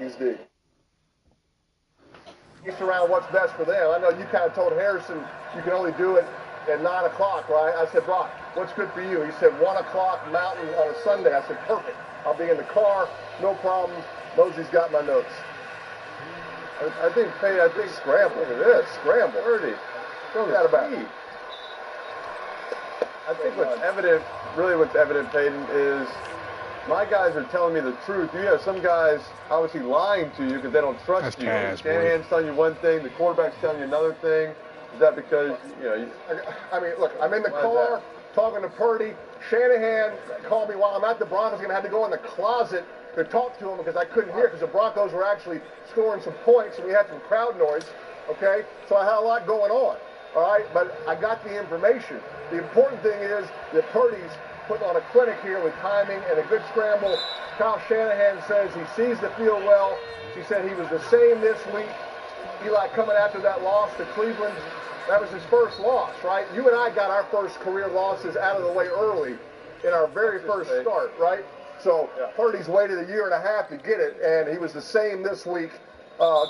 He's D. It's around what's best for them. I know you kind of told Harrison you can only do it at 9 o'clock, right? I said, Brock, what's good for you? He said 1 o'clock Mountain on a Sunday. I said, perfect. I'll be in the car, no problems. Mosey's got my notes. I think scramble. Look at this, scramble. 30. Got about it. I think what's evident, Peyton, is my guys are telling me the truth. You have some guys obviously lying to you because they don't trust you. Shanahan's telling you one thing, the quarterback's telling you another thing. Is that because, I mean, look, I'm in the car talking to Purdy. Shanahan called me while I'm at the Broncos. Going to have to go in the closet to talk to him because I couldn't hear because the Broncos were actually scoring some points and we had some crowd noise, okay? So I had a lot going on, all right? But I got the information. The important thing is that Purdy's putting on a clinic here with timing and a good scramble. Kyle Shanahan says he sees the field well. He said he was the same this week. Eli coming after that loss to Cleveland, that was his first loss, right? You and I got our first career losses out of the way early in our very first start, right? So Purdy's waited a year and a half to get it, and he was the same this week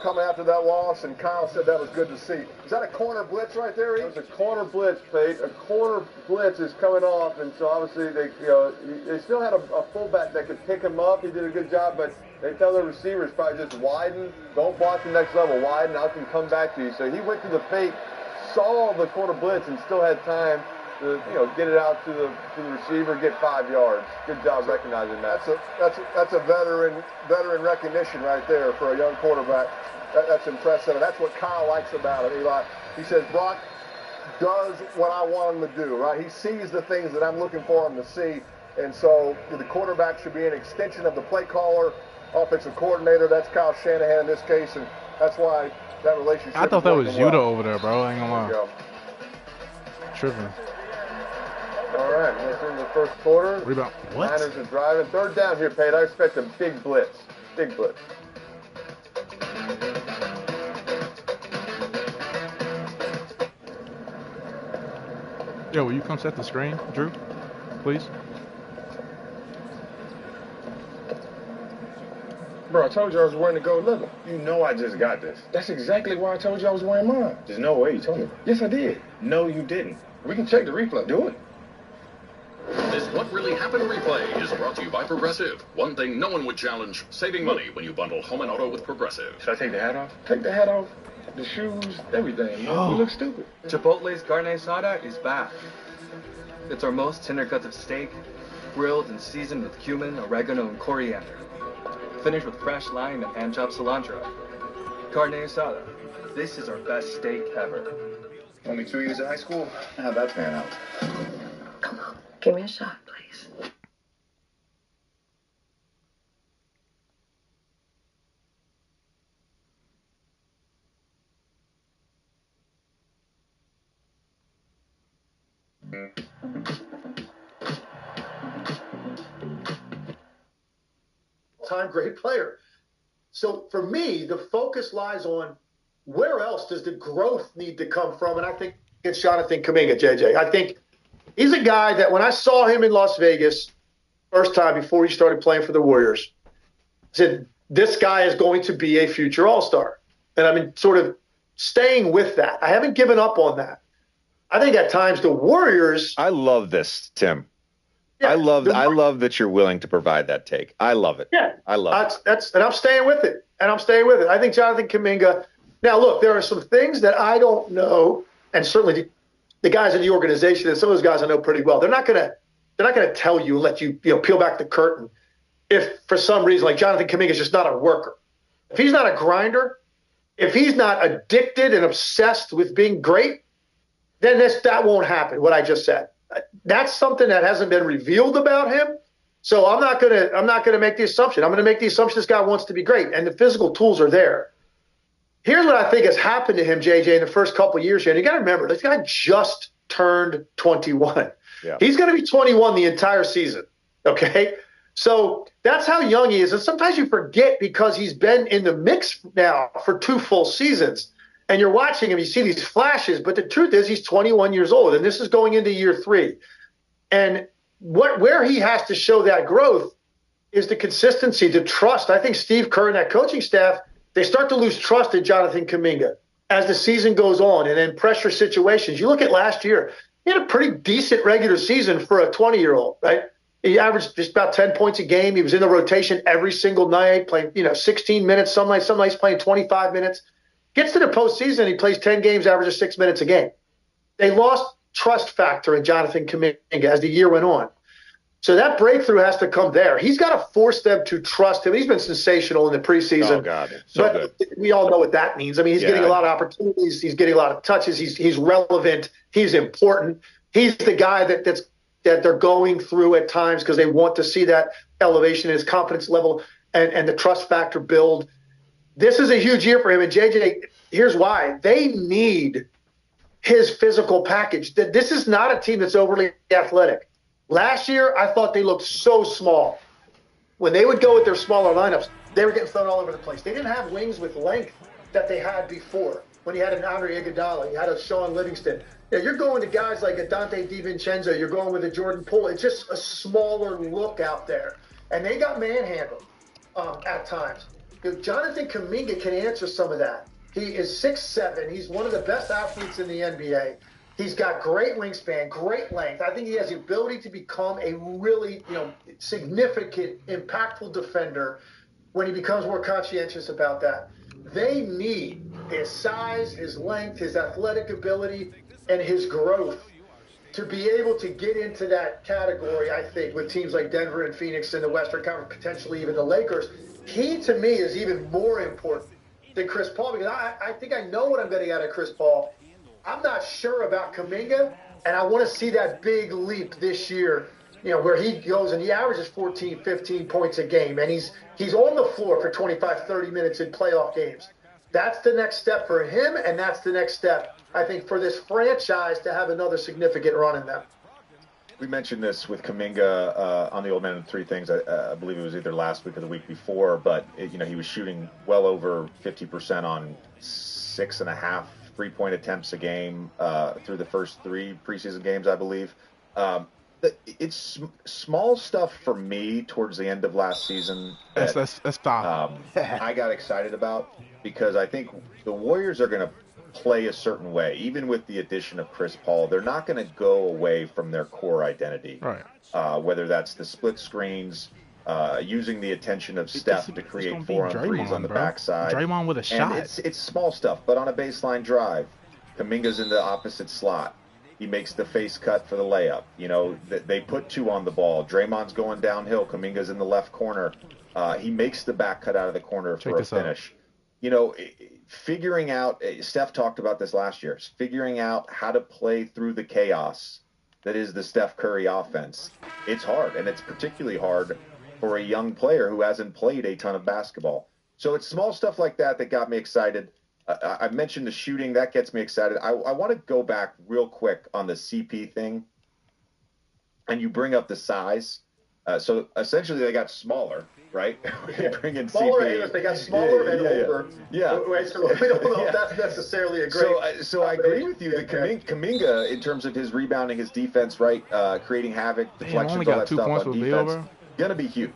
coming after that loss, and Kyle said that was good to see. Is that a corner blitz right there, Ian? It was a corner blitz, Pate. A corner blitz is coming off, and so obviously they still had a fullback that could pick him up. He did a good job, but they tell their receivers probably just widen, don't block the next level, widen, I can come back to you. So he went to the fake, saw the corner blitz, and still had time to get it out to the receiver, get 5 yards. Good job recognizing that. That's a veteran recognition right there for a young quarterback. That's impressive, and that's what Kyle likes about it, Eli. He says Brock does what I want him to do, right? He sees the things that I'm looking for him to see, and so the quarterback should be an extension of the play caller, offensive coordinator. That's Kyle Shanahan in this case, and that's why that relationship. I thought that was Yuta over there, bro. I ain't gonna lie. Tripping. All right, we're in the first quarter. Rebound. What? Niners are driving. Third down here, Pate. I expect a big blitz. Big blitz. Yo, will you come set the screen, Drew? Please. Bro, I told you I was wearing the gold leather. You know I just got this. That's exactly why I told you I was wearing mine. There's no way you told me. Yes, I did. No, you didn't. We can check the replay. Do it. This What Really Happened replay is brought to you by Progressive. One thing no one would challenge, saving money when you bundle home and auto with Progressive. Should I take the hat off? Take the hat off, the shoes, everything. Yo. You look stupid. Chipotle's carne asada is back. It's our most tender cuts of steak, grilled and seasoned with cumin, oregano, and coriander. Finished with fresh lime and hand-chopped cilantro. Carne asada. This is our best steak ever. Only 2 years of high school? How'd that pan out? Come on, give me a shot, please. Time great player. So for me, the focus lies on where else does the growth need to come from? And I think it's Jonathan Kuminga, JJ. I think he's a guy that when I saw him in Las Vegas first time before he started playing for the Warriors, I said, this guy is going to be a future All-Star. And I've been sort of staying with that. I haven't given up on that. I think at times the Warriors. I love this, Tim. Yeah, I love that you're willing to provide that take. I love it. Yeah, I love it. And I'm staying with it. I think Jonathan Kuminga. Now, look, there are some things that I don't know, and certainly the guys in the organization and some of those guys I know pretty well. They're not gonna tell you and let you peel back the curtain if for some reason like Jonathan Kuminga is just not a worker. If he's not a grinder, if he's not addicted and obsessed with being great, then that won't happen. What I just said. That's something that hasn't been revealed about him. So I'm not gonna make the assumption. I'm gonna make the assumption this guy wants to be great, and the physical tools are there. Here's what I think has happened to him, JJ, in the first couple of years here. And you got to remember, this guy just turned 21. Yeah. He's going to be 21 the entire season. Okay, so that's how young he is, and sometimes you forget because he's been in the mix now for 2 full seasons. And you're watching him, you see these flashes, but the truth is he's 21 years old, and this is going into year 3. And where he has to show that growth is the consistency, the trust. I think Steve Kerr and that coaching staff, they start to lose trust in Jonathan Kuminga as the season goes on and in pressure situations. You look at last year, he had a pretty decent regular season for a 20-year-old, right? He averaged just about 10 points a game. He was in the rotation every single night, playing 16 minutes. Some nights playing 25 minutes. Gets to the postseason, he plays 10 games, averages 6 minutes a game. They lost trust factor in Jonathan Kuminga as the year went on. So that breakthrough has to come there. He's got to force them to trust him. He's been sensational in the preseason. Oh, God. So good. We all know what that means. I mean, he's getting a lot of opportunities. He's getting a lot of touches. He's relevant. He's important. He's the guy that they're going through at times because they want to see that elevation in his confidence level and the trust factor build. This is a huge year for him. And JJ, here's why. They need his physical package. This is not a team that's overly athletic. Last year, I thought they looked so small. When they would go with their smaller lineups, they were getting thrown all over the place. They didn't have wings with length that they had before. When you had an Andre Iguodala, you had a Sean Livingston. You're going to guys like a Dante DiVincenzo. You're going with a Jordan Poole. It's just a smaller look out there. And they got manhandled at times. Jonathan Kuminga can answer some of that. He is 6'7". He's one of the best athletes in the NBA. He's got great wingspan, great length. I think he has the ability to become a really, significant, impactful defender when he becomes more conscientious about that. They need his size, his length, his athletic ability, and his growth to be able to get into that category, I think, with teams like Denver and Phoenix in the Western Conference, potentially even the Lakers. He, to me, is even more important than Chris Paul because I think I know what I'm getting out of Chris Paul. I'm not sure about Kuminga, and I want to see that big leap this year, where he goes and he averages 14, 15 points a game, and he's on the floor for 25, 30 minutes in playoff games. That's the next step for him, and that's the next step, I think, for this franchise to have another significant run in them. We mentioned this with Kuminga on the Old Man and Three Things. I believe it was either last week or the week before, but he was shooting well over 50% on 6.5 3-point attempts a game through the first 3 preseason games, I believe. It's small stuff for me towards the end of last season. That's stop. I got excited about because I think the Warriors are going to play a certain way, even with the addition of Chris Paul. They're not going to go away from their core identity, right? Whether that's the split screens, using the attention of Steph to create 4-on-3s on the backside. Draymond with a shot. It's small stuff, but on a baseline drive, Kuminga's in the opposite slot. He makes the face cut for the layup. They put 2 on the ball. Draymond's going downhill. Kuminga's in the left corner. He makes the back cut out of the corner for a finish. Figuring out, Steph talked about this last year, figuring out how to play through the chaos that is the Steph Curry offense. It's hard, and it's particularly hard for a young player who hasn't played a ton of basketball. So it's small stuff like that that got me excited. I mentioned the shooting. That gets me excited. I want to go back real quick on the CP thing, and you bring up the size. So essentially they got smaller, right? They bring in smaller CP. They got smaller and older. Yeah. So we don't know if that's necessarily a great. So I agree with you that Kuminga, in terms of his rebounding, his defense, right, creating havoc, deflections, all that stuff on defense, gonna be huge.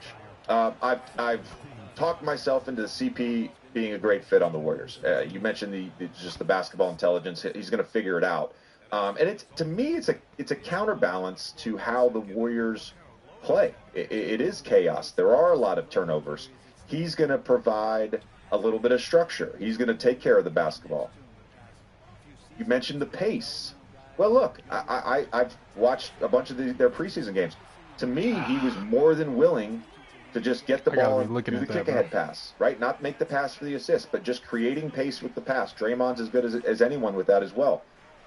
I've talked myself into the CP being a great fit on the Warriors. You mentioned just the basketball intelligence. He's going to figure it out. And to me, it's a counterbalance to how the Warriors play. It is chaos. There are a lot of turnovers. He's going to provide a little bit of structure. He's going to take care of the basketball. You mentioned the pace. Well, look, I've watched a bunch of their preseason games. To me, he was more than willing to just get the ball and do the kick-ahead pass, right? Not make the pass for the assist, but just creating pace with the pass. Draymond's as good as anyone with that as well.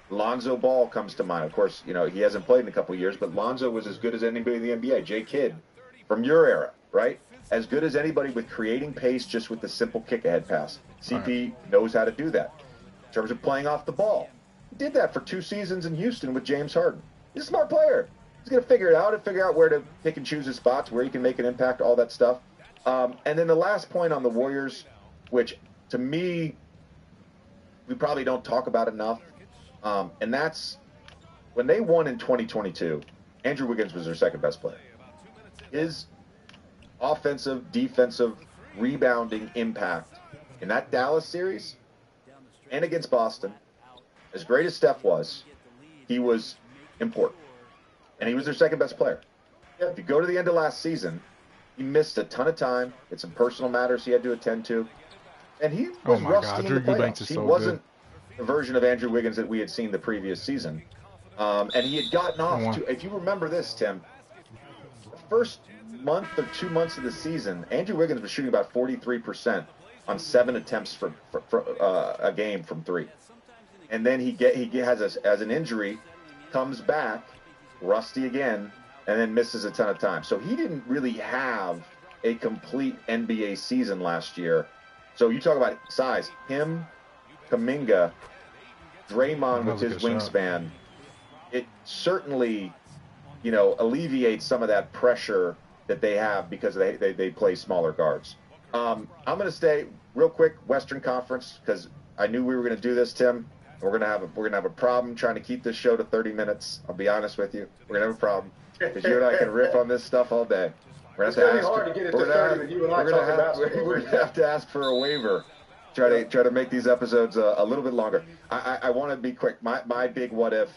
Lonzo Ball comes to mind. Of course, he hasn't played in a couple of years, but Lonzo was as good as anybody in the NBA. Jay Kidd, from your era, right? As good as anybody with creating pace just with the simple kick-ahead pass. CP knows how to do that. In terms of playing off the ball, he did that for 2 seasons in Houston with James Harden. He's a smart player. He's going to figure it out and figure out where to pick and choose his spots, where he can make an impact, all that stuff. And then the last point on the Warriors, which to me, we probably don't talk about enough, and that's when they won in 2022, Andrew Wiggins was their second best player. His offensive, defensive, rebounding impact in that Dallas series and against Boston, as great as Steph was, he was important. And he was their second best player. If you go to the end of last season, he missed a ton of time. It's some personal matters he had to attend to. And he was rusty in the playoffs. He wasn't the version of Andrew Wiggins that we had seen the previous season. And he had gotten off to, if you remember this, Tim, the first month or 2 months of the season, Andrew Wiggins was shooting about 43% on 7 attempts for a game from 3. And then he has as an injury, comes back, rusty again, and then misses a ton of time. So he didn't really have a complete NBA season last year. So you talk about size. Him, Kuminga, Draymond with his wingspan, it certainly, alleviates some of that pressure that they have because they play smaller guards. I'm going to stay real quick, Western Conference, because I knew we were going to do this, Tim. We're gonna have a problem trying to keep this show to 30 minutes. I'll be honest with you. We're gonna have a problem because you and I can riff on this stuff all day. We're gonna have to ask for a waiver. Try to make these episodes a little bit longer. I want to be quick. My big what if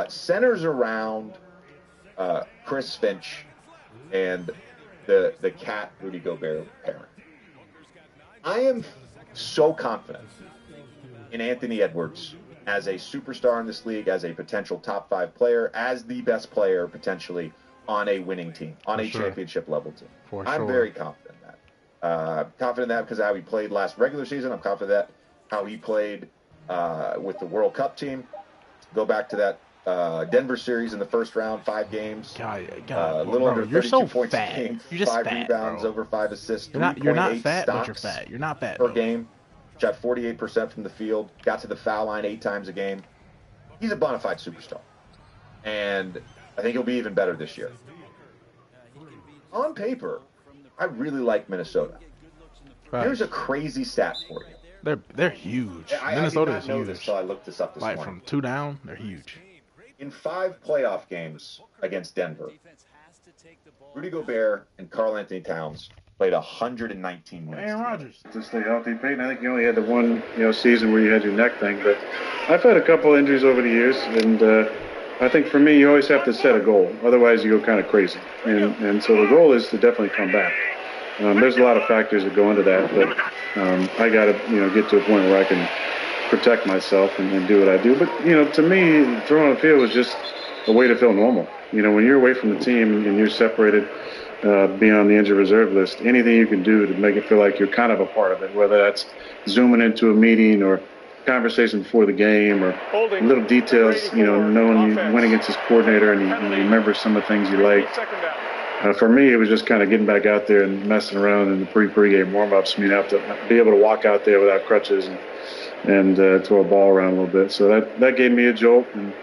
centers around Chris Finch and the Cat Rudy Gobert pair. I am so confident in Anthony Edwards as a superstar in this league, as a potential top 5 player, as the best player potentially on a winning team, on a championship level team. I'm very confident in that. Confident in that because of how he played last regular season. I'm confident that how he played with the World Cup team. Go back to that Denver series in the first round, 5 games. A little under 32 points a game, 5 rebounds, over 5 assists. You're not fat, but you're fat. You're not fat per game. Shot 48% from the field, got to the foul line 8 times a game. He's a bona fide superstar. And I think he'll be even better this year. On paper, I really like Minnesota. Here's a crazy stat for you. They're huge. Minnesota is huge. So I looked this up this morning. From 2 down, they're huge. In 5 playoff games against Denver, Rudy Gobert and Karl Anthony Towns played 119 minutes. Aaron Rodgers. To stay healthy, Peyton. I think you only had the one, season where you had your neck thing, but I've had a couple injuries over the years, and I think for me, you always have to set a goal. Otherwise, you go kind of crazy. And so the goal is to definitely come back. There's a lot of factors that go into that, but I got to, get to a point where I can protect myself and do what I do. But, to me, throwing on the field was just a way to feel normal. When you're away from the team and you're separated, being on the injured reserve list, anything you can do to make it feel like you're kind of a part of it, whether that's zooming into a meeting or conversation before the game or little details, knowing you went against this coordinator and you remember some of the things you liked. For me, it was just kind of getting back out there and messing around in the pre-game warm-ups. I mean, I have to be able to walk out there without crutches and throw a ball around a little bit. So that gave me a jolt. And,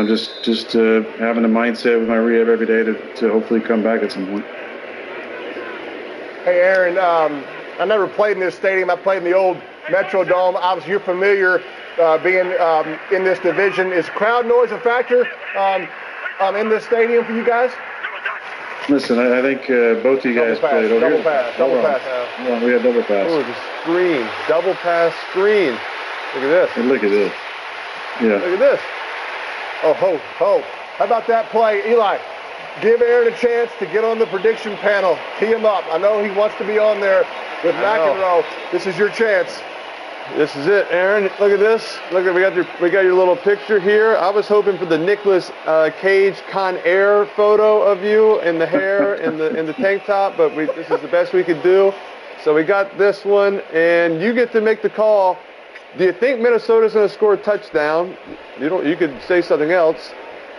just having a mindset with my rehab every day to hopefully come back at some point. Hey, Aaron, I never played in this stadium. I played in the old Metrodome. Obviously, you're familiar being in this division. Is crowd noise a factor in this stadium for you guys? Listen, I think both of you guys played over here. Double pass. Yeah, we had double pass. Oh, the screen. Double pass screen. Look at this. And look at this. Yeah. Look at this. Oh. How about that play? Eli, give Aaron a chance to get on the prediction panel. Tee him up. I know he wants to be on there with McEnroe. This is your chance. This is it, Aaron. Look at this. Look at we got your little picture here. I was hoping for the Nicolas Cage Con Air photo of you in the hair and the tank top, but this is the best we could do. So we got this one, and you get to make the call. Do you think Minnesota's going to score a touchdown? You could say something else.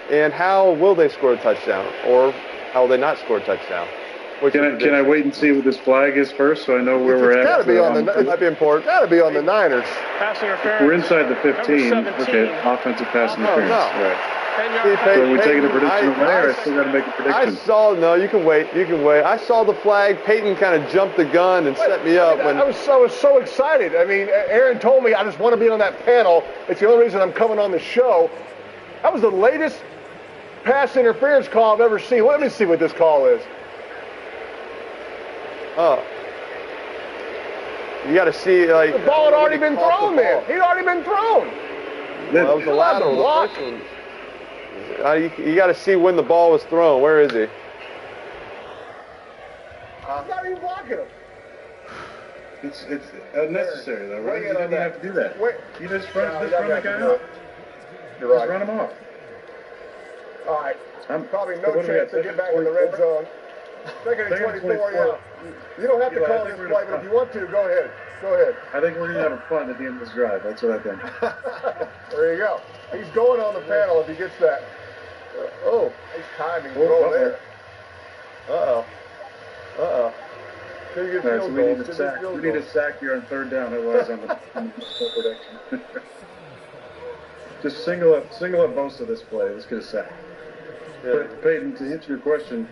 And how will they score a touchdown, or how will they not score a touchdown? Can I wait and see what this flag is first, so I know where we're at? It's got to be on the. It might be important. Got to be on the Niners. Pass interference. We're inside the 15. Okay, offensive pass interference. No. Right. So are we taking a prediction over there? I still got to make a prediction. You can wait. I saw the flag. Peyton kind of jumped the gun and set me up. I was so excited. I mean, Aaron told me I just want to be on that panel. It's the only reason I'm coming on the show. That was the latest pass interference call I've ever seen. Let me see what this call is. Oh. You got to see, like... The ball had already been thrown then. He'd already been thrown. Well, that was the lateral. The first one. You got to see when the ball was thrown. Where is he? He's not even blocking him. It's unnecessary, though, right? You didn't have to do that. Wait. You just run the guy off. You're right. Just run him off. All right. Probably no chance to get back in the red zone. Second and 24, yeah. You don't have to call this play, but if you want to, go ahead. Go ahead. I think we're going to have a punt at the end of this drive. That's what I think. There you go. He's going on the panel if he gets that. Oh, nice timing. Throw there. Uh-oh. Uh-oh. All right, so we need a sack. We need a sack here on third down, otherwise on the production. Just single up most of this play. Let's get a sack. Yeah. But Peyton, to answer your question,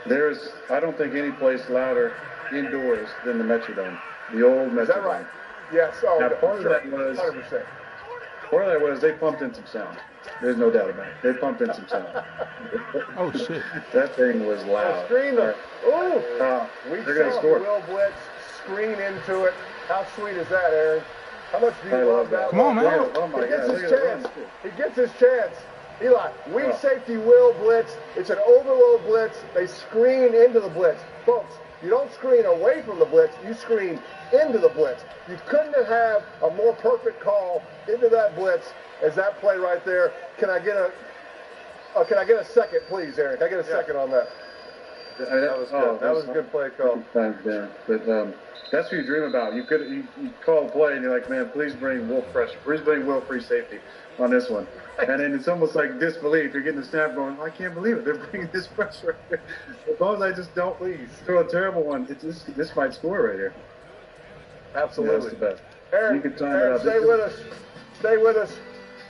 I don't think any place louder indoors than the Metrodome, the old Metrodome. Is that right? Yes. Oh, now, part of that was 100%. Part of that was they pumped in some sound. There's no doubt about it. They pumped in some sound. Oh shit! That thing was loud. Screen them. Ooh. We they're gonna saw score. Will Blitz screen into it. How sweet is that, Aaron? How much do you love that? Come on, man. Oh my he gets God. his chance. He gets his chance. Eli, weak safety will blitz. It's an overload blitz. They screen into the blitz. Folks, you don't screen away from the blitz. You screen into the blitz. You couldn't have a more perfect call into that blitz as that play right there. Can I get a second, please, Aaron? Can I get a second on that? That was good. That was a good play call. But that's what you dream about. You call a play and you're like, man, please bring Will pressure. Please bring Will free safety on this one. And then it's almost like disbelief. You're getting the snap going, I can't believe it. They're bringing this pressure right here. As long as I just don't throw a terrible one, this might score right here. Absolutely. Yeah, that's the best. Aaron, you can time it out. Stay with us. Stay with us.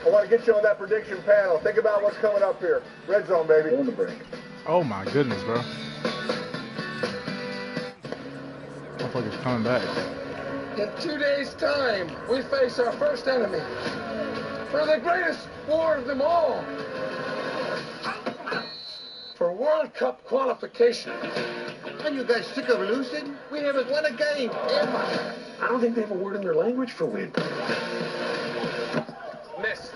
I want to get you on that prediction panel. Think about what's coming up here. Red zone, baby. On the break. Oh my goodness, bro. Motherfucker's coming back. In 2 days' time, we face our first enemy. For the greatest war of them all. For World Cup qualification. Are you guys sick of losing? We haven't won a game ever. I don't think they have a word in their language for win. Miss.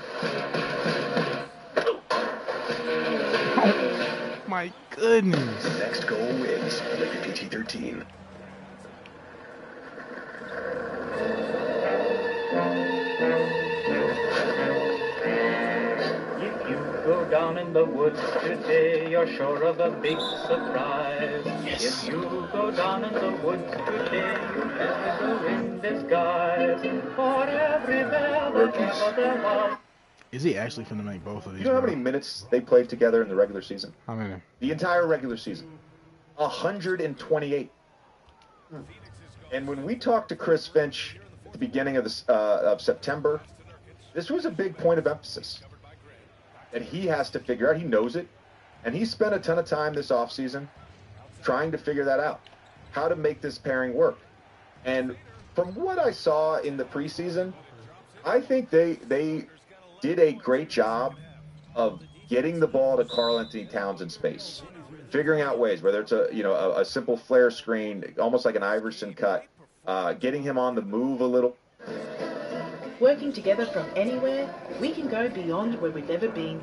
Oh my goodness. Next goal wins. Rated PT13. Go down in the woods today, you're sure of a big surprise. Yes. If you go down in the woods today, you'll never in disguise. For every bell that ever there was. Is he actually finna make both of these? You know how many minutes they played together in the regular season? How many? The entire regular season. 128. And when we talked to Chris Finch at the beginning of September, this was a big point of emphasis. And he has to figure out, he knows it, and he spent a ton of time this offseason trying to figure that out, how to make this pairing work. And from what I saw in the preseason, I think they did a great job of getting the ball to Karl Anthony Towns in space, figuring out ways, whether it's a simple flare screen, almost like an Iverson cut, getting him on the move a little. Working together from anywhere, we can go beyond where we've ever been.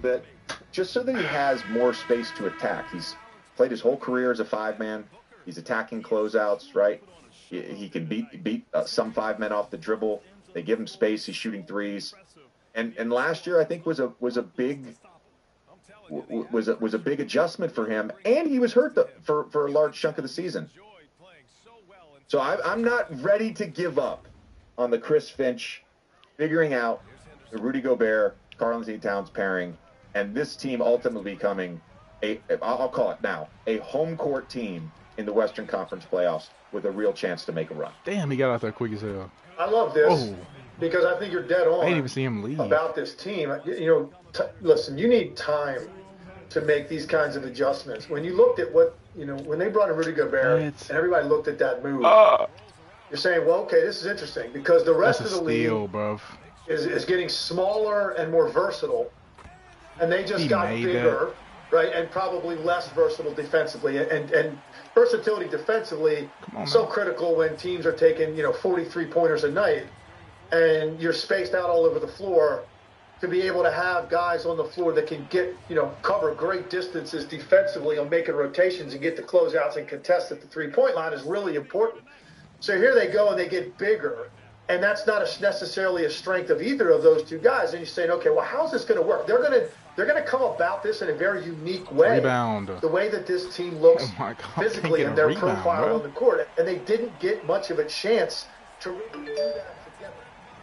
But just so that he has more space to attack. He's played his whole career as a five-man. He's attacking closeouts, right? He can beat some five men off the dribble. They give him space. He's shooting threes. And last year, I think, was a big adjustment for him. And he was hurt for a large chunk of the season. So I'm not ready to give up on the Chris Finch figuring out the Rudy Gobert, Karl Anthony Towns pairing, and this team ultimately becoming I'll call it now, a home court team in the Western Conference playoffs with a real chance to make a run. Damn, he got out there quick as hell. I love this because I think you're dead on. I didn't even see him leave. About this team. Listen, you need time to make these kinds of adjustments. When you looked at when they brought in Rudy Gobert and everybody looked at that move, you're saying, well, okay, this is interesting because the rest of the league is getting smaller and more versatile, and they just got bigger right? And probably less versatile defensively. And versatility defensively so critical when teams are taking 43 pointers a night, and you're spaced out all over the floor. To be able to have guys on the floor that can get, cover great distances defensively on making rotations and get the closeouts and contest at the three-point line is really important. So here they go and they get bigger, and that's not necessarily a strength of either of those two guys. And you're saying, okay, well, how's this going to work? They're going to come about this in a very unique way. Rebound. The way that this team looks physically and their profile on the court, and they didn't get much of a chance to really do that together.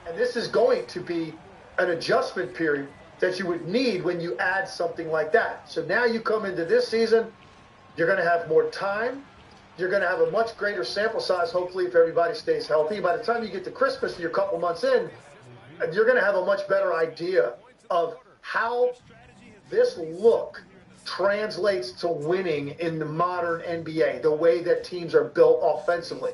And this is going to be an adjustment period that you would need when you add something like that. So now you come into this season, you're going to have more time. You're going to have a much greater sample size, hopefully, if everybody stays healthy. By the time you get to Christmas and you're a couple months in, you're going to have a much better idea of how this look translates to winning in the modern NBA, the way that teams are built offensively.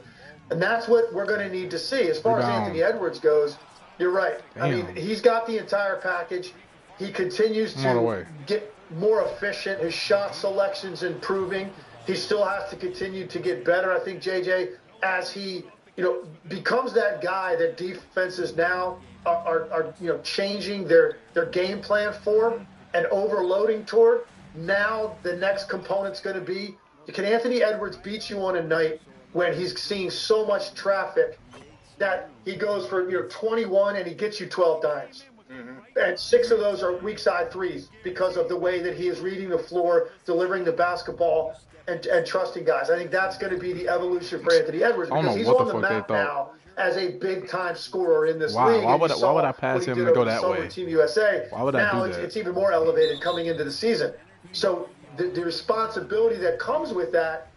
And that's what we're going to need to see. As far as Anthony Edwards goes, you're right. Damn. I mean, he's got the entire package. He continues to get more efficient. His shot selection's improving. He still has to continue to get better. I think, JJ, as he, becomes that guy that defenses now are changing their game plan for and overloading toward, now the next component's going to be, can Anthony Edwards beat you on a night when he's seeing so much traffic that he goes for 21 and he gets you 12 dimes. And 6 of those are weak side threes because of the way that he is reading the floor, delivering the basketball, and trusting guys. I think that's going to be the evolution for Anthony Edwards because he's on the map now as a big-time scorer in this league. Why would I pass him to go that way? Team USA. Why would I do that? It's even more elevated coming into the season. So the responsibility that comes with that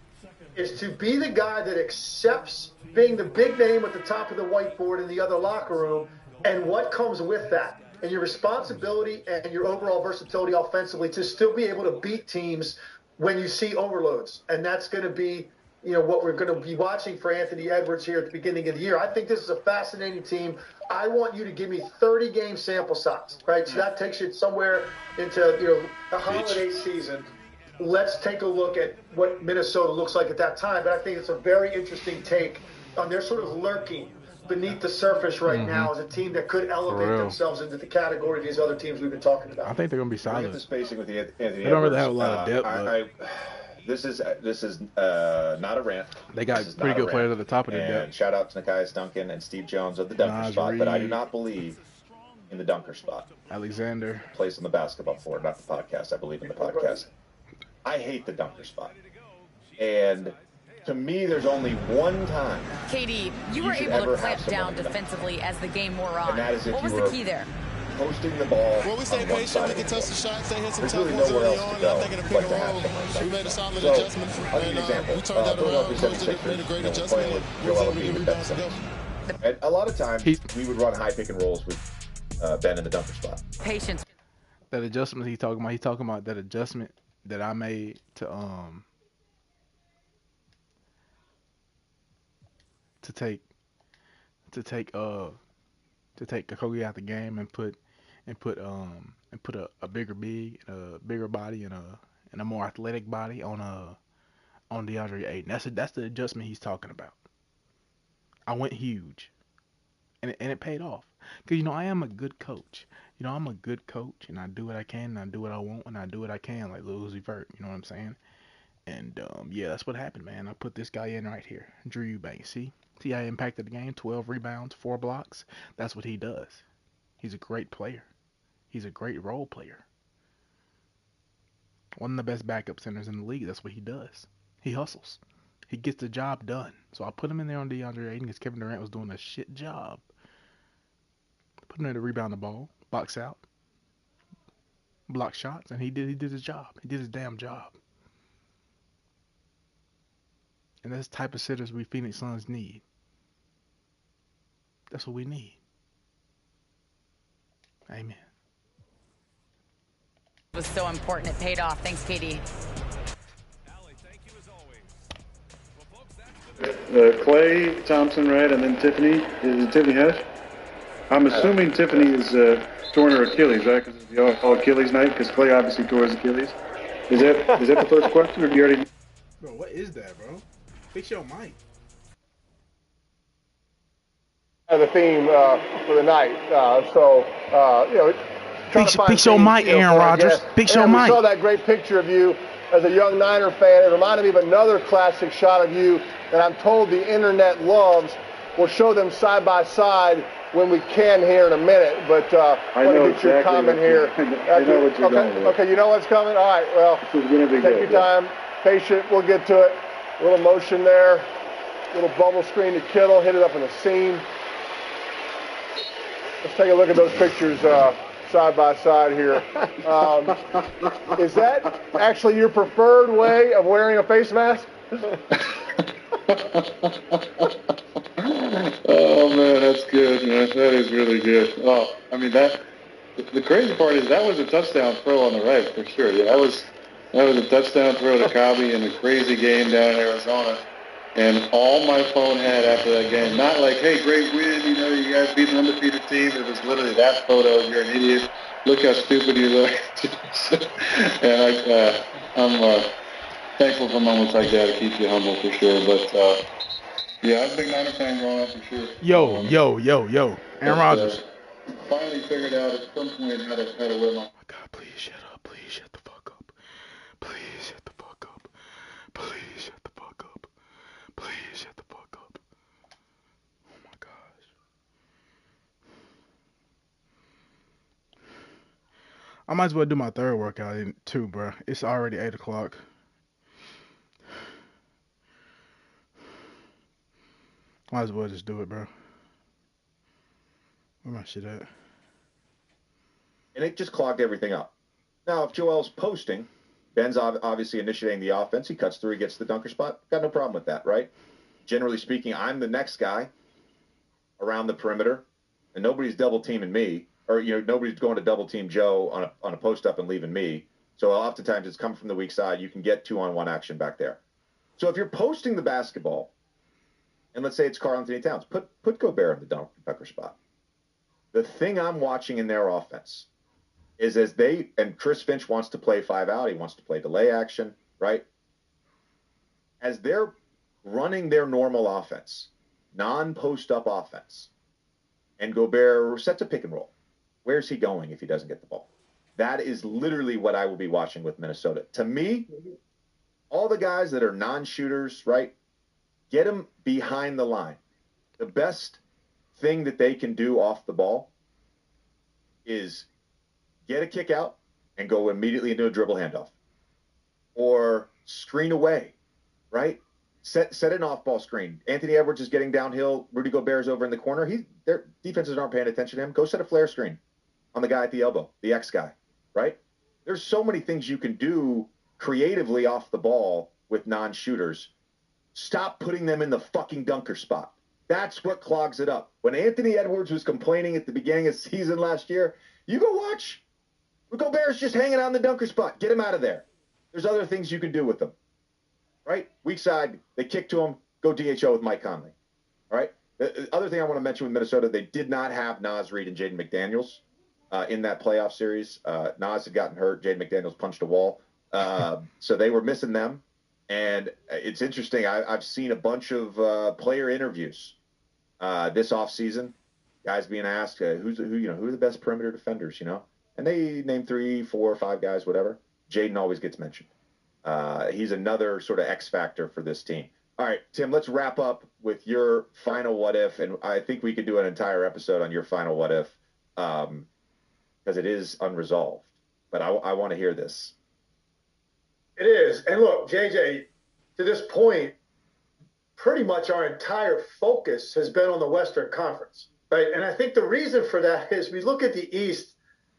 is to be the guy that accepts being the big name at the top of the whiteboard in the other locker room and what comes with that, and your responsibility and your overall versatility offensively to still be able to beat teams when you see overloads. And that's going to be, what we're going to be watching for Anthony Edwards here at the beginning of the year. I think this is a fascinating team. I want you to give me 30-game sample size, right? So that takes you somewhere into, the holiday season. Let's take a look at what Minnesota looks like at that time. But I think it's a very interesting take on their sort of lurking beneath the surface right now as a team that could elevate themselves into the category of these other teams we've been talking about. I think they're going to be solid. Look at the spacing with the Anthony They don't really have a lot of depth. This is not a rant. They got pretty good players at the top of their depth. And shout out to Nekias Duncan and Steve Jones of the dunker spot, but I do not believe in the dunker spot. Alexander. Place on the basketball floor, not the podcast. I believe in the podcast. I hate the dunker spot. And to me, there's only one time. KD, you were able to clamp down defensively as the game wore on. And that is if what was you the key there? Posting the ball. Well, we stay patient. We can touch the shots. They hit some tough really ones nowhere early else on. to go. I think in a pick and roll, we made a solid adjustment. I'll give you an example. We turned that around, made a great adjustment. We was able to get rebounds to go. And a lot of times, we would run high pick and rolls with Ben in the dunker spot. Patience. That adjustment he's talking about that adjustment that I made to take Kogi out the game and put a bigger big, a bigger body and a more athletic body on DeAndre Ayton. That's the adjustment he's talking about. I went huge, and it paid off. Cause I am a good coach. I'm a good coach, and I do what I can, and I do what I want, and I do what I can, like Lil Uzi Vert. You know what I'm saying? And yeah, that's what happened, man. I put this guy in right here, Drew Eubanks. See how he impacted the game? 12 rebounds, 4 blocks. That's what he does. He's a great player. He's a great role player. One of the best backup centers in the league. That's what he does. He hustles. He gets the job done. So I put him in there on DeAndre Ayton because Kevin Durant was doing a shit job. Put him there to rebound the ball, box out, block shots, and he did his job. He did his damn job. And that's the type of sitters we Phoenix Suns need. That's what we need. Amen. It was so important. It paid off. Thanks, KD. Clay Thompson, right, and then Tiffany. Is it Tiffany Hash? I'm assuming Tiffany is torn her Achilles, right? Because it's the all Achilles night. Because Clay obviously tore his Achilles. Is that the first question, or do you already? Bro, what is that, bro? Fix your mic. The theme for the night. Fix your mic, Aaron Rodgers. Fix your mic. We saw that great picture of you as a young Niner fan. It reminded me of another classic shot of you that I'm told the internet loves. We'll show them side by side when we can here in a minute. But I want to get your comment here. I know what you're going with. Okay, you know what's coming? All right, well, take your time. Patient, we'll get to it. A little motion there. A little bubble screen to Kittle. Hit it up in the seam. Let's take a look at those pictures side by side here. Is that actually your preferred way of wearing a face mask? Oh man, that's good, man. That is really good. Oh, I mean the crazy part is that was a touchdown throw on the right for sure. Yeah, that was a touchdown throw to Cobby in a crazy game down in Arizona. And all my phone had after that game, not like, hey, great win, you guys beat an undefeated team. It was literally that photo. You're an idiot. Look how stupid you look. And I'm thankful for moments like that. It keeps you humble for sure. But yeah, I was a big Niner fan growing up for sure. Yo. Aaron Rodgers. Finally figured out at some point how to wear my. Oh my God, please shut up. Please shut the fuck up. Please shut the fuck up. Please shut the fuck up. Please shut the fuck up. Oh my gosh. I might as well do my third workout too, bro. It's already 8 o'clock. Might as well just do it, bro. Where my shit at? And it just clogged everything up. Now, if Joel's posting, Ben's obviously initiating the offense. He cuts through, he gets the dunker spot. Got no problem with that, right? Generally speaking, I'm the next guy around the perimeter, and nobody's double teaming me, or nobody's going to double team Joe on a post up and leaving me. So oftentimes it's coming from the weak side. You can get 2-on-1 action back there. So if you're posting the basketball, and let's say it's Karl Anthony Towns, put Gobert in the dunker spot. The thing I'm watching in their offense is and Chris Finch wants to play 5 out. He wants to play delay action, right? As they're running their normal offense, non-post-up offense, and Gobert set to pick and roll, where's he going if he doesn't get the ball? That is literally what I will be watching with Minnesota. To me, all the guys that are non-shooters, right, get them behind the line. The best thing that they can do off the ball is get a kick out and go immediately into a dribble handoff, or screen away, right? Set an off-ball screen. Anthony Edwards is getting downhill. Rudy Gobert's over in the corner. Their defenses aren't paying attention to him. Go set a flare screen on the guy at the elbow, the X guy, right? There's so many things you can do creatively off the ball with non-shooters. Stop putting them in the fucking dunker spot. That's what clogs it up. When Anthony Edwards was complaining at the beginning of the season last year, you go watch. Gobert's just hanging out in the dunker spot. Get him out of there. There's other things you can do with them. Right? Weak side, they kick to him, go DHO with Mike Conley. All right? The other thing I want to mention with Minnesota, they did not have Naz Reid and Jaden McDaniels in that playoff series. Naz had gotten hurt. Jaden McDaniels punched a wall. So they were missing them. And it's interesting. I've seen a bunch of player interviews this offseason. Guys being asked, who are the best perimeter defenders, And they name 3, 4, 5 guys, whatever. Jaden always gets mentioned. He's another sort of X factor for this team. All right, Tim, let's wrap up with your final what if. And I think we could do an entire episode on your final what if because it is unresolved. But I want to hear this. It is. And look, JJ, to this point, pretty much our entire focus has been on the Western Conference, right? And I think the reason for that is we look at the East.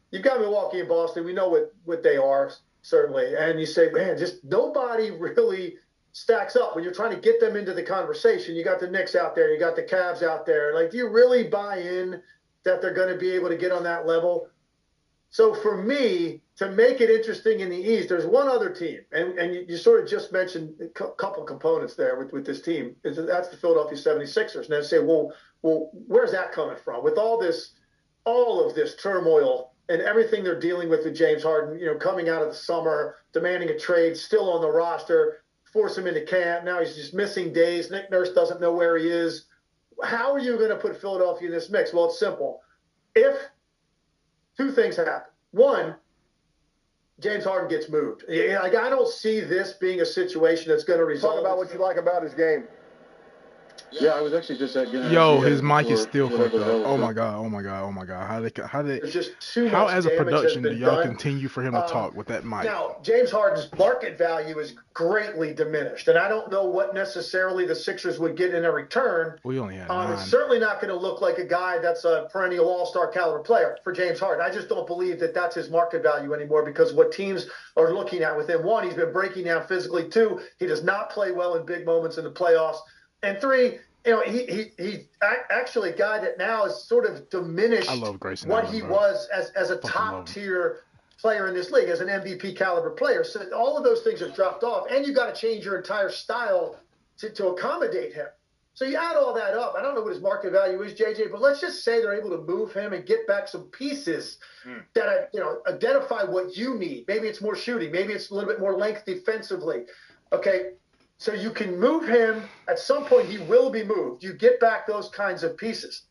You've got Milwaukee and Boston. We know what they are, certainly. And you say, man, just nobody really stacks up when you're trying to get them into the conversation. You got the Knicks out there. You got the Cavs out there. Like, do you really buy in that they're going to be able to get on that level? So for me, to make it interesting in the East, there's one other team, and you sort of just mentioned a couple components there with this team. That's the Philadelphia 76ers. And they say, well, where's that coming from? With all of this turmoil and everything they're dealing with James Harden, coming out of the summer, demanding a trade, still on the roster, force him into camp. Now he's just missing days. Nick Nurse doesn't know where he is. How are you going to put Philadelphia in this mix? Well, it's simple. If two things happen. One, James Harden gets moved. I don't see this being a situation that's going to resolve. Talk about what you like about his game. Yeah, I was actually just at getting. Yo, his mic is still fucked up. Oh my god. How as a production do y'all continue for him to talk with that mic? Now, James Harden's market value is greatly diminished, and I don't know what necessarily the Sixers would get in a return. We only had 9. It's certainly not going to look like a guy that's a perennial all-star caliber player for James Harden. I just don't believe that that's his market value anymore because what teams are looking at with him. One, he's been breaking down physically. Two, he does not play well in big moments in the playoffs. And 3, he's actually a guy that now is sort of diminished what he was as a top-tier player in this league, as an MVP caliber player. So all of those things have dropped off, and you've got to change your entire style to accommodate him. So you add all that up. I don't know what his market value is, JJ, but let's just say they're able to move him and get back some pieces that identify what you need. Maybe it's more shooting. Maybe it's a little bit more length defensively. Okay. So you can move him. At some point, he will be moved. You get back those kinds of pieces.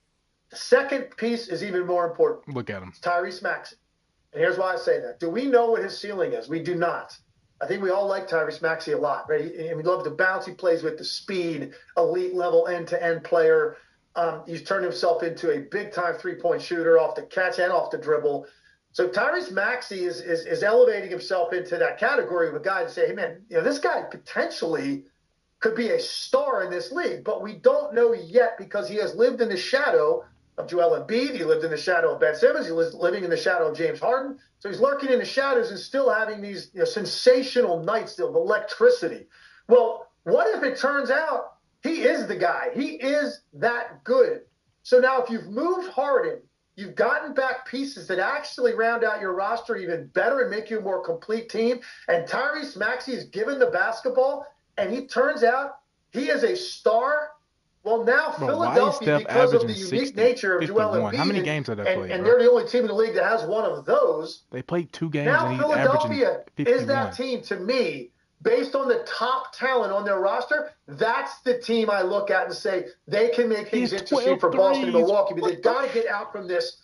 The second piece is even more important. Look at him. It's Tyrese Maxey. And here's why I say that. Do we know what his ceiling is? We do not. I think we all like Tyrese Maxey a lot, right? We love the bounce he plays with, the speed, elite level end-to-end player. He's turned himself into a big-time three-point shooter off the catch and off the dribble. So Tyrese Maxey is elevating himself into that category of a guy to say, hey, man, this guy potentially could be a star in this league, but we don't know yet because he has lived in the shadow of Joel Embiid. He lived in the shadow of Ben Simmons. He was living in the shadow of James Harden. So he's lurking in the shadows and still having these sensational nights of electricity. Well, what if it turns out he is the guy? He is that good. So now if you've moved Harden, you've gotten back pieces that actually round out your roster even better and make you a more complete team. And Tyrese Maxey is given the basketball, and he turns out he is a star. Well, now Philadelphia, because of the unique nature of Joel Embiid, how many games have they played? And they're the only team in the league that has one of those. They played 2 games. Now and he's Philadelphia is that 51. team to me. Based on the top talent on their roster, that's the team I look at and say they can make things interesting for Boston and Milwaukee. But they've got to get out from this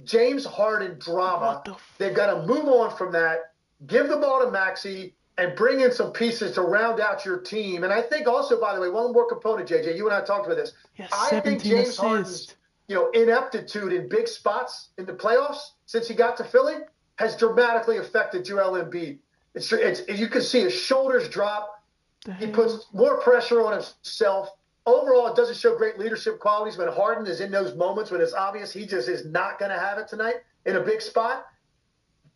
James Harden drama. They've got to move on from that, give the ball to Maxey, and bring in some pieces to round out your team. And I think also, by the way, one more component, JJ, you and I talked about this. I think James Harden's ineptitude in big spots in the playoffs since he got to Philly has dramatically affected Joel Embiid. You can see his shoulders drop. He puts more pressure on himself. Overall, it doesn't show great leadership qualities when Harden is in those moments when it's obvious he just is not going to have it tonight in a big spot.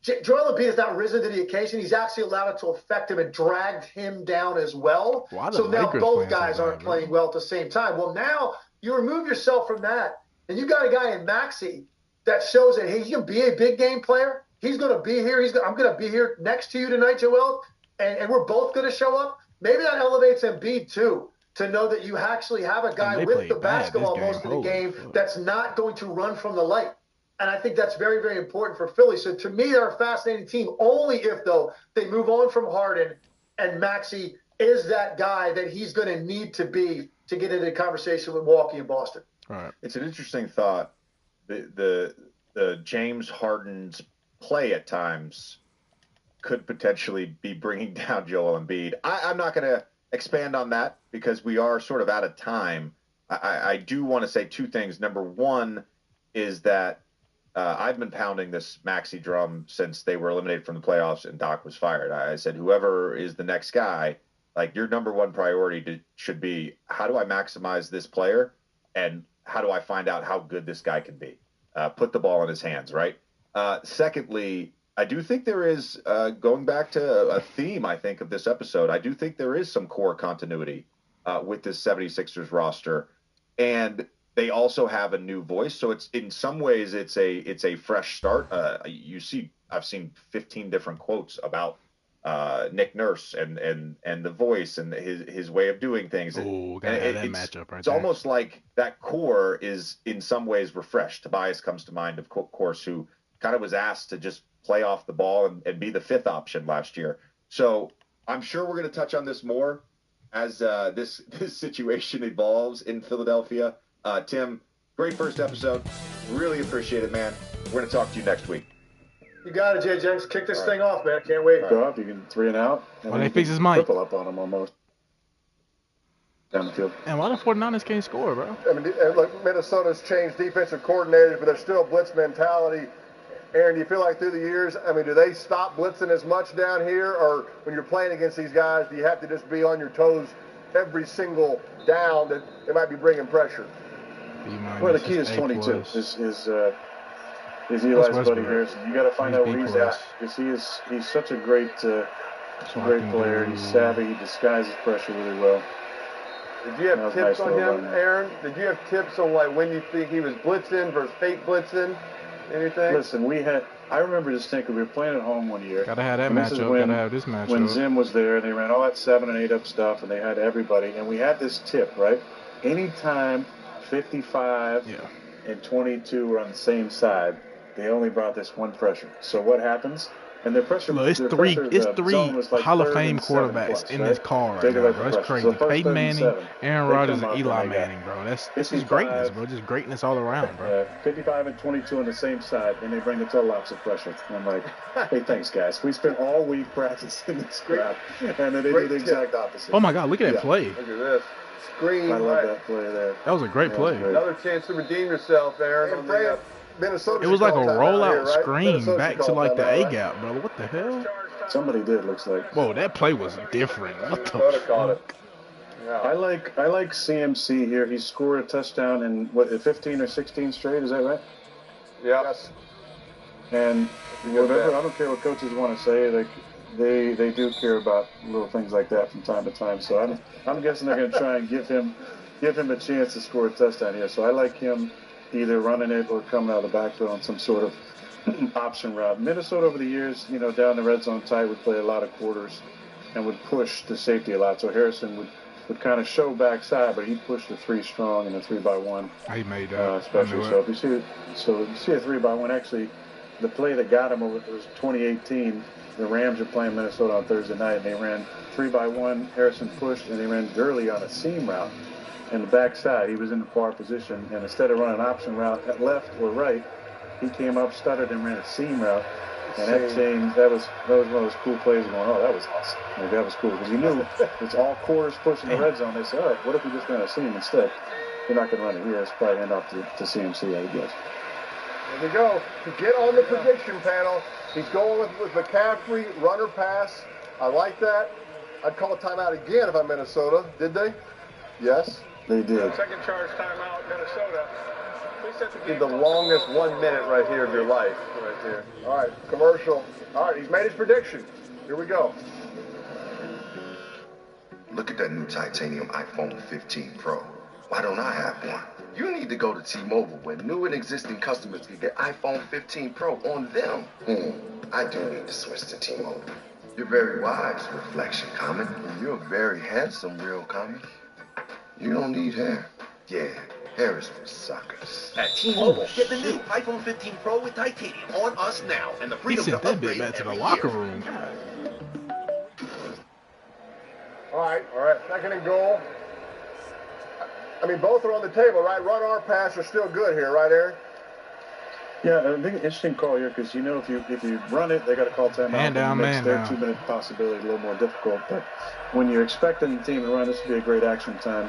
Joel Embiid has not risen to the occasion. He's actually allowed it to affect him and dragged him down as well. So now both guys aren't playing well at the same time. Well, now you remove yourself from that, and you got a guy in Maxey that shows that he can be a big game player. He's going to be here. I'm going to be here next to you tonight, Joel, and we're both going to show up. Maybe that elevates Embiid too, to know that you actually have a guy with the basketball most of the game that's not going to run from the light. And I think that's very, very important for Philly. So to me, they're a fascinating team only if, though, they move on from Harden and Maxey is that guy that he's going to need to be to get into the conversation with Milwaukee and Boston. All right. It's an interesting thought. The James Harden's play at times could potentially be bringing down Joel Embiid. I'm not going to expand on that because we are sort of out of time. I do want to say 2 things. Number one is that I've been pounding this Maxey drum since they were eliminated from the playoffs and Doc was fired. I said, whoever is the next guy, like your number one priority should be, how do I maximize this player and how do I find out how good this guy can be? Put the ball in his hands, right? Secondly, I do think there is, going back to a theme, I think, of this episode, I do think there is some core continuity with this 76ers roster. And they also have a new voice. So it's in some ways it's a fresh start. I've seen 15 different quotes about Nick Nurse and the voice and his way of doing things. Oh, that matchup right It's there. almost like that core is in some ways refreshed. Tobias comes to mind, of course, who kind of was asked to just play off the ball and be the fifth option last year. So I'm sure we're going to touch on this more as this situation evolves in Philadelphia. Tim, great first episode. Really appreciate it, man. We're going to talk to you next week. You got it, Jay Jenks. Kick this thing off, man. Can't wait. Go off. You can 3 and out. Well, they fix his mic. Triple up on him almost. Down the field. And why the 49ers can't score, bro? I mean, look, Minnesota's changed defensive coordinators, but there's still blitz mentality. Aaron, do you feel like through the years, I mean, do they stop blitzing as much down here? Or when you're playing against these guys, do you have to just be on your toes every single down that they might be bringing pressure? Well, the key is 22. Is Eli's buddy Harrison. You got to find out where he's at, because he's such a great player. He's savvy. He disguises pressure really well. Did you have tips on him, Aaron? Did you have tips on like when you think he was blitzing versus fake blitzing? Anything? Listen, I remember just thinking, we were playing at home one year. Gotta have that matchup. Gotta have this matchup. When Zim was there, they ran all that 7 and 8 up stuff, and they had everybody. And we had this tip, right? Anytime 55 and 22 were on the same side, they only brought this one pressure. So what happens? And their pressure. Look, it's three like Hall of Fame quarterbacks in this car right now, bro. That's crazy. Peyton Manning, Aaron Rodgers, and Eli Manning, bro. This is greatness, bro. Just greatness all around, bro. 55 and 22 on the same side, and they bring the total opposite pressure. And I'm like, hey, thanks, guys. We spent all week practicing this crap, and then they do the exact opposite. Oh my God, look at that play. Look at this. Screen. I love that play there. That was a great play. Another chance to redeem yourself, Aaron. Minnesota. It was like a rollout screen back to like the A gap, bro. What the hell? Somebody did, looks like. Whoa, that play was different. What the fuck? Yeah. I like CMC here. He scored a touchdown in 15 or 16 straight. Is that right? Yeah. Yes. And whatever, I don't care what coaches want to say. Like they do care about little things like that from time to time. So I'm guessing they're going to try and give him a chance to score a touchdown here. So I like him either running it or coming out of the backfield on some sort of option route. Minnesota over the years, down the red zone tight, would play a lot of quarters and would push the safety a lot. So Harrison would kind of show backside, but he'd push the 3 strong and the 3-by-1. He made that. Especially. So if you see a 3-by-1, actually, the play that got him was 2018. The Rams were playing Minnesota on Thursday night, and they ran 3-by-1. Harrison pushed, and they ran Gurley on a seam route. In the backside, he was in the far position, and instead of running an option route at left or right, he came up, stuttered, and ran a seam route. And that was one of those cool plays. Going, oh, that was awesome. Like, that was cool, because he knew it's all quarters pushing the red zone. They said, all right, what if we just ran a seam instead? You're not going to run it here. It's probably hand off to CMC, I guess. There we go. To get on the prediction panel, he's going with McCaffrey, runner pass. I like that. I'd call a timeout again if I'm Minnesota. Did they? Yes. They did. Second charge timeout, Minnesota. Did the longest 1 minute right here of your life, right there. All right, commercial. All right, he's made his prediction. Here we go. Look at that new titanium iPhone 15 Pro. Why don't I have one? You need to go to T-Mobile, where new and existing customers can get iPhone 15 Pro on them. I do need to switch to T-Mobile. You're very wise, Reflection Common. You're very handsome, Real Common. You don't need hair. Yeah, hair is for suckers. At T-Mobile, get the new iPhone 15 Pro with titanium on us now, and the freedom to upgrade back to the every locker year. room. All right. Second and goal. I mean, both are on the table, right? Run or pass are still good here, right, Aaron? Yeah, I think an interesting call here, because if you run it, they got to call timeout. Man down, it makes their 2-minute possibility a little more difficult. But when you're expecting the team to run, this would be a great action time.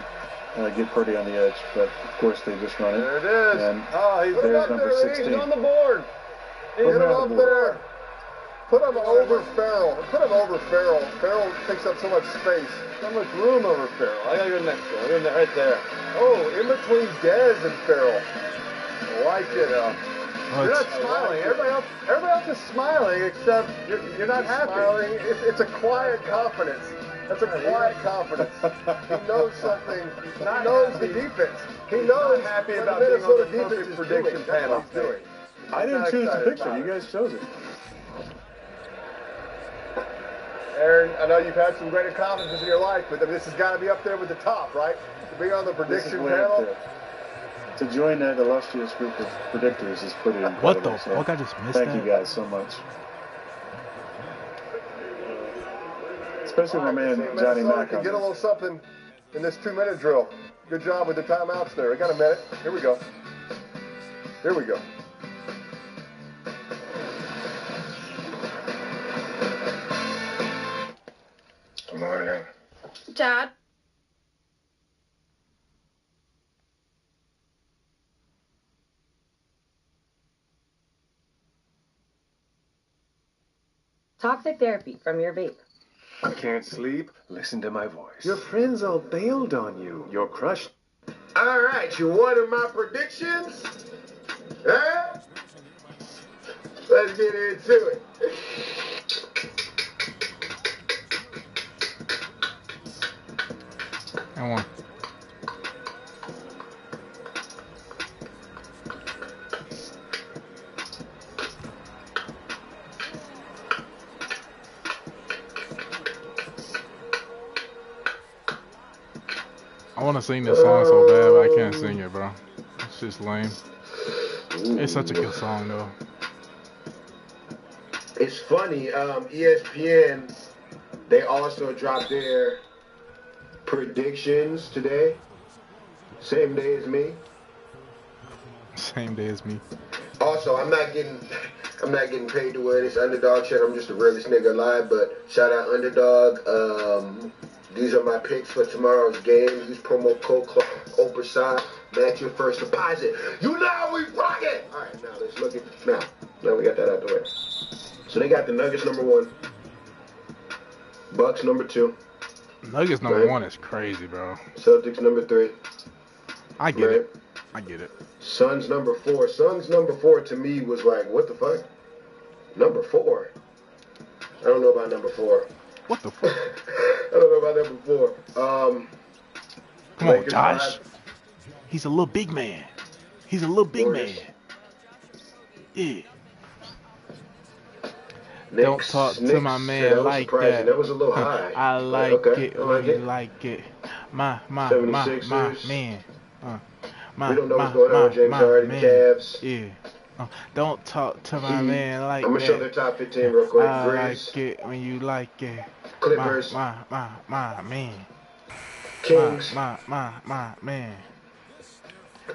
Get Purdy on the edge, but of course they just run it. There it is. And He's there's number 16. He's on the board. Get him up there. Put him over Farrell. Farrell takes up so much space. So much room over Farrell. I gotta go next to him. I'm in there, right there. Oh, in between Dez and Farrell. I like it. You're not smiling. Everybody else is smiling, except you're not happy. Smiling. It's a quiet confidence. That's a quiet confidence. He knows something. He knows the defense. He knows happy what about the being on the Minnesota defense is prediction doing. panel. That's what he's doing. I didn't choose the picture. You guys chose it. Aaron, I know you've had some great accomplishments in your life, but this has got to be up there with the top, right? To be on the prediction panel. to join that illustrious group of predictors is pretty incredible. What the fuck? I just missed that. Thank you guys so much. Especially my man Johnny Mack. Can get a little something in this 2-minute drill. Good job with the timeouts there. I got a minute. Here we go. Here we go. Good morning. Dad? Toxic therapy from your vape. I can't sleep. Listen to my voice. Your friends all bailed on you. Your crush. All right, you wanted my predictions? Huh? Let's get into it. I won. I want to sing this song so bad, but I can't sing it, bro. It's just lame. It's such a good song, though. It's funny, ESPN, they also dropped their predictions today. Same day as me. Same day as me. Also, I'm not getting paid to wear this Underdog shirt. I'm just the realest nigga alive, but shout out Underdog. These are my picks for tomorrow's game. Use promo code OPERSIDE. Match your first deposit. You know how we rock it! Alright, now let's look at now we got that out the way. So they got the Nuggets number 1. Bucks number 2. Nuggets number 1 is crazy, bro. Celtics number 3. I get it. I get it. Suns number 4. Suns number 4 to me was like, what the fuck? Number 4? I don't know about number 4. What the fuck? I don't know about number 4. Come on, Josh. He's a little big man. He's a little big man. Yeah. Don't talk to my man like that. That was a little high. I like it when you like it. My man. We don't know what's going on with James Harden, Cavs. Yeah. Don't talk to my man like that. I'm gonna show their top 15 real quick. I like it when you like it. Clippers. My man. Kings. My man.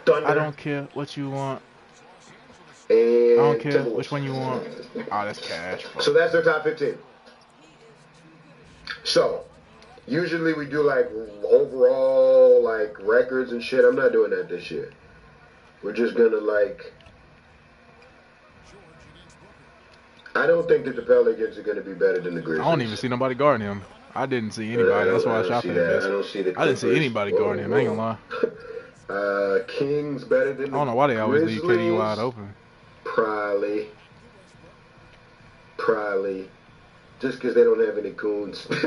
Thunder. I don't care what you want. And I don't care which one you want. Oh, that's cash. Bro. So that's their top 15. So, usually we do like overall like records and shit. I'm not doing that this year. We're just gonna like. I don't think that the Pelicans are gonna be better than the Grizzlies. I don't even see nobody guarding him. I didn't see anybody. That's why I shot that. I don't see the. I didn't see anybody guarding him. I ain't gonna lie. Kings better than. I don't know why they always leave KD wide open. Probably. Just because they don't have any coons. Nope.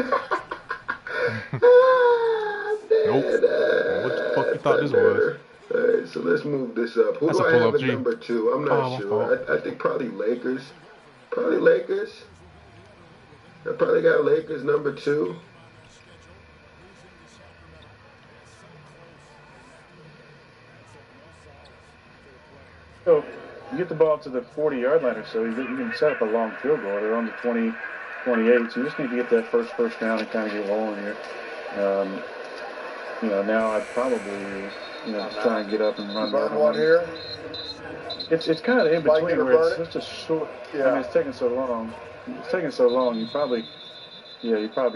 What the fuck you thought this was? Alright, so let's move this up. Who do I have at number 2? I'm not sure. I think probably Lakers. I probably got Lakers number 2. So you get the ball to the 40-yard line or so, you can set up a long field goal. They're on the 20, 28, so you just need to get that first down and kind of get rolling here. Now I'd probably, just try and get up and run. Burn one here. It's kind of in between where it's such a short. Yeah. I mean, it's taking so long. You probably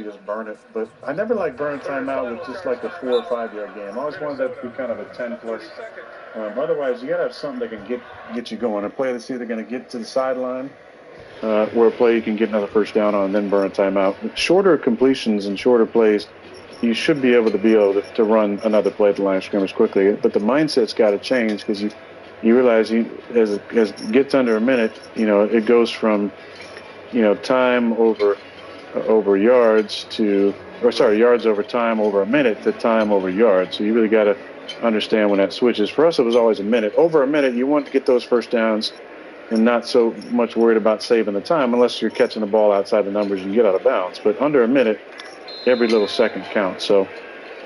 just burn it. But I never like burn timeout with just like a 4 or 5 yard game. I always wanted that to be kind of a 10 plus. Otherwise, you gotta have something that can get you going. A play that's either going to get to the sideline, where a play you can get another first down on, and then burn a timeout. With shorter completions and shorter plays, you should be able to run another play at the line of scrimmage quickly. But the mindset's got to change because you realize as it gets under a minute, it goes from time over yards yards over time over a minute to time over yards. So you really got to understand when that switches. For us, it was always a minute. Over a minute, you want to get those first downs and not so much worried about saving the time unless you're catching the ball outside the numbers and you get out of bounds. But under a minute, every little second counts. So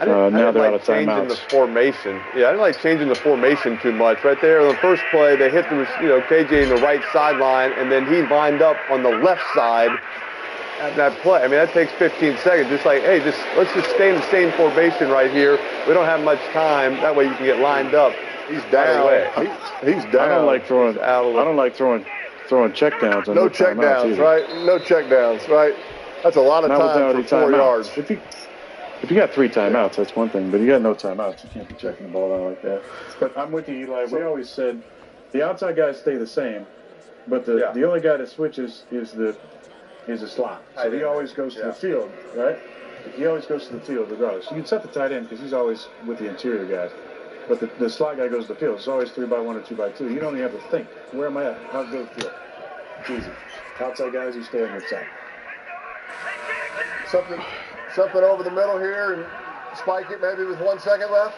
Now they're out of changing the timeouts. formation. Yeah, I didn't like changing the formation too much. Right there, on the first play, they hit KJ in the right sideline, and then he lined up on the left side at that play. I mean, that takes 15 seconds. Just like, hey, let's just stay in the same formation right here. We don't have much time. That way you can get lined up. He's down. He's down. I don't like throwing check downs. No check downs, right? No check downs, right? That's a lot of time for 4 yards. If you got 3 timeouts, that's one thing. But you got no timeouts, you can't be checking the ball down like that. But I'm with you, Eli. We always said the outside guys stay the same, but the only guy that switches is a slot. So he always goes to the field, right? He always goes to the field regardless. You can set the tight end because he's always with the interior guys. But the slot guy goes to the field. It's always 3-by-1 or 2-by-2. You don't even have to think. Where am I at? How to go to the field? It's easy. Outside guys, you stay on your side. Something over the middle here and spike it maybe with 1 second left.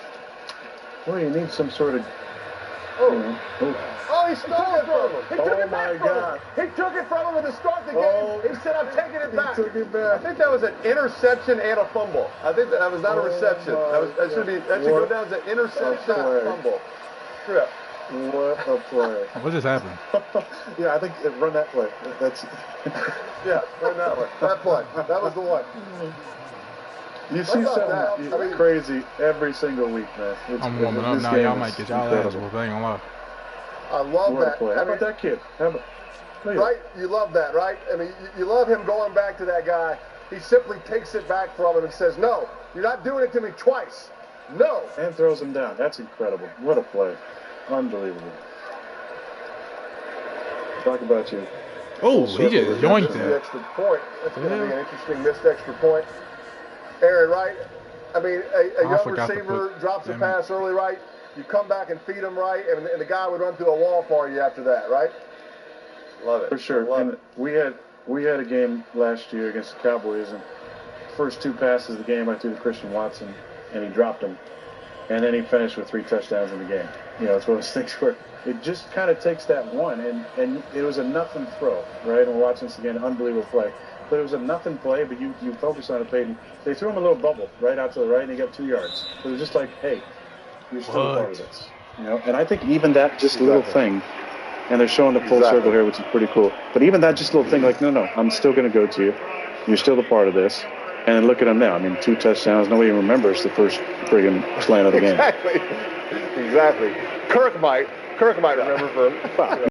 Well, you need some sort of... Oh, he stole it from him. He took it back from him. He took it from him to start the game. He said, I'm taking it back. He took it back. I think that was an interception and a fumble. I think that was not a reception. That should go down as an interception and a fumble. Yeah. What a play. What just happened? Yeah, I think run that play. That's yeah, run that one. That play. That was the one. You see something crazy every single week, man. I'm warming up now. Y'all might get y'all ass whooped. I ain't gonna lie. I love that. How about that kid? Right? You love that, right? I mean, you love him going back to that guy. He simply takes it back from him and says, no, you're not doing it to me twice. No. And throws him down. That's incredible. What a play. Unbelievable. Talk about you. Oh, he just yoinked it. Extra point. That's going to be an interesting missed extra point. Aaron, right? I mean, a young receiver drops a pass early, right? You come back and feed him right, and the guy would run through a wall for you after that, right? Love it. For sure. We had a game last year against the Cowboys, and first 2 passes of the game I threw to Christian Watson, and he dropped them. And then he finished with 3 touchdowns in the game. You know, it's one of those things where it just kind of takes that one, and it was a nothing throw, right? And we're watching this again, unbelievable play. But it was a nothing play, but you focus on it, Peyton. They threw him a little bubble right out to the right, and he got 2 yards. It was just like, hey, you're still a part of this. You know, and I think even that just little thing, and they're showing the full circle here, which is pretty cool. But even that just little thing, like, no, I'm still going to go to you. You're still a part of this. And then look at him now. I mean, 2 touchdowns. Nobody even remembers the first friggin' slant of the game. Exactly. Kirk might remember for